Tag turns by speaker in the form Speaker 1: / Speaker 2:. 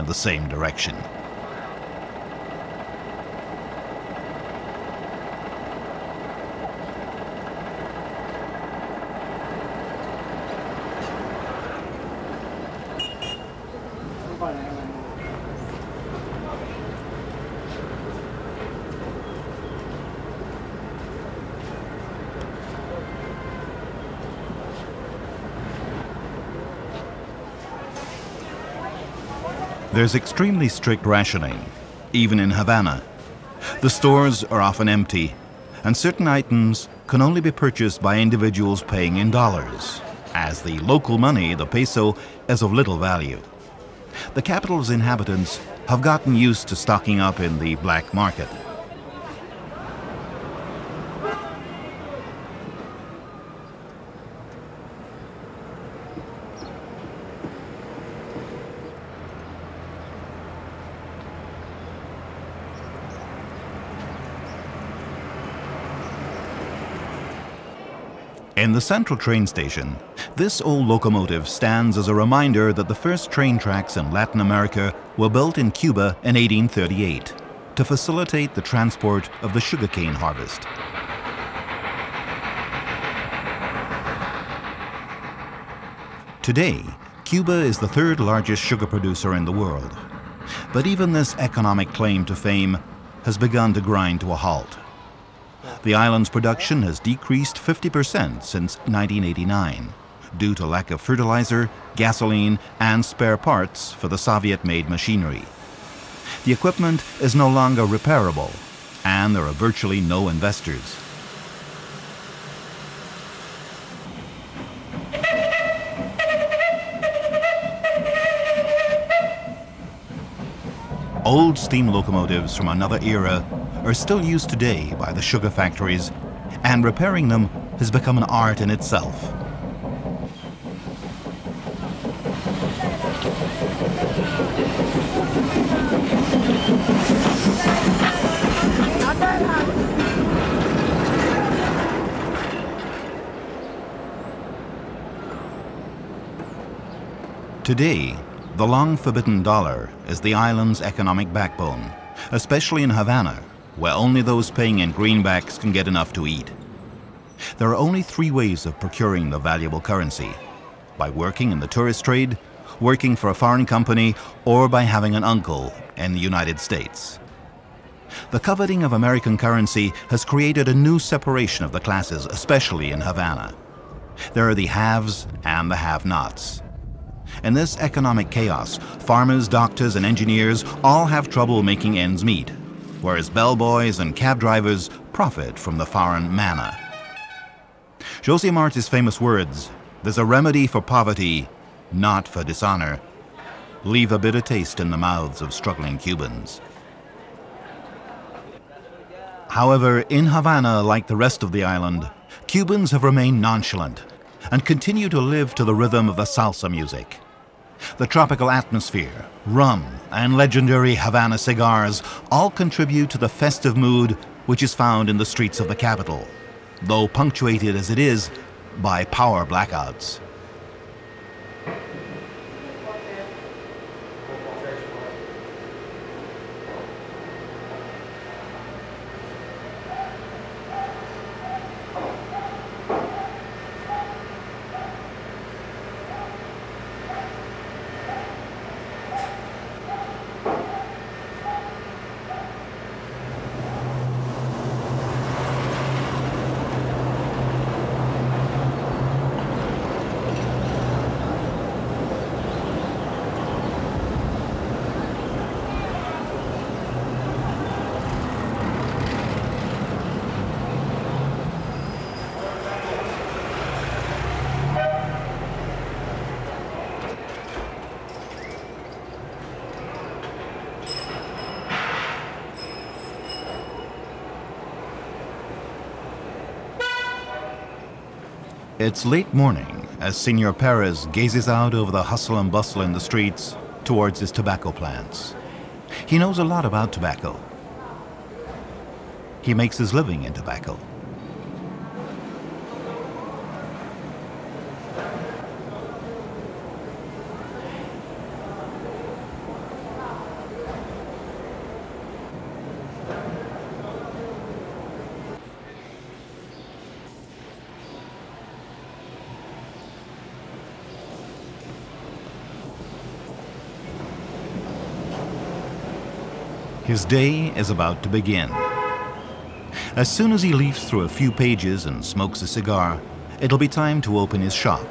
Speaker 1: in the same direction. There's extremely strict rationing, even in Havana. The stores are often empty, and certain items can only be purchased by individuals paying in dollars, as the local money, the peso, is of little value. The capital's inhabitants have gotten used to stocking up in the black market. In the central train station, this old locomotive stands as a reminder that the first train tracks in Latin America were built in Cuba in 1838 to facilitate the transport of the sugarcane harvest. Today, Cuba is the third largest sugar producer in the world, but even this economic claim to fame has begun to grind to a halt. The island's production has decreased 50% since 1989 due to lack of fertilizer, gasoline, and spare parts for the Soviet-made machinery. The equipment is no longer repairable, and there are virtually no investors. Old steam locomotives from another era are still used today by the sugar factories, and repairing them has become an art in itself. Today, the long-forbidden dollar is the island's economic backbone, especially in Havana, where only those paying in greenbacks can get enough to eat. There are only three ways of procuring the valuable currency: by working in the tourist trade, working for a foreign company, or by having an uncle in the United States. The coveting of American currency has created a new separation of the classes, especially in Havana. There are the haves and the have-nots. In this economic chaos, farmers, doctors, and engineers all have trouble making ends meet, whereas bellboys and cab drivers profit from the foreign manna. José Marti's famous words, "There's a remedy for poverty, not for dishonor," leave a bitter taste in the mouths of struggling Cubans. However, in Havana, like the rest of the island, Cubans have remained nonchalant and continue to live to the rhythm of the salsa music. The tropical atmosphere, rum, and legendary Havana cigars all contribute to the festive mood which is found in the streets of the capital, though punctuated as it is by power blackouts. It's late morning as Senor Perez gazes out over the hustle and bustle in the streets towards his tobacco plants. He knows a lot about tobacco. He makes his living in tobacco. His day is about to begin. As soon as he leafs through a few pages and smokes a cigar, it'll be time to open his shop.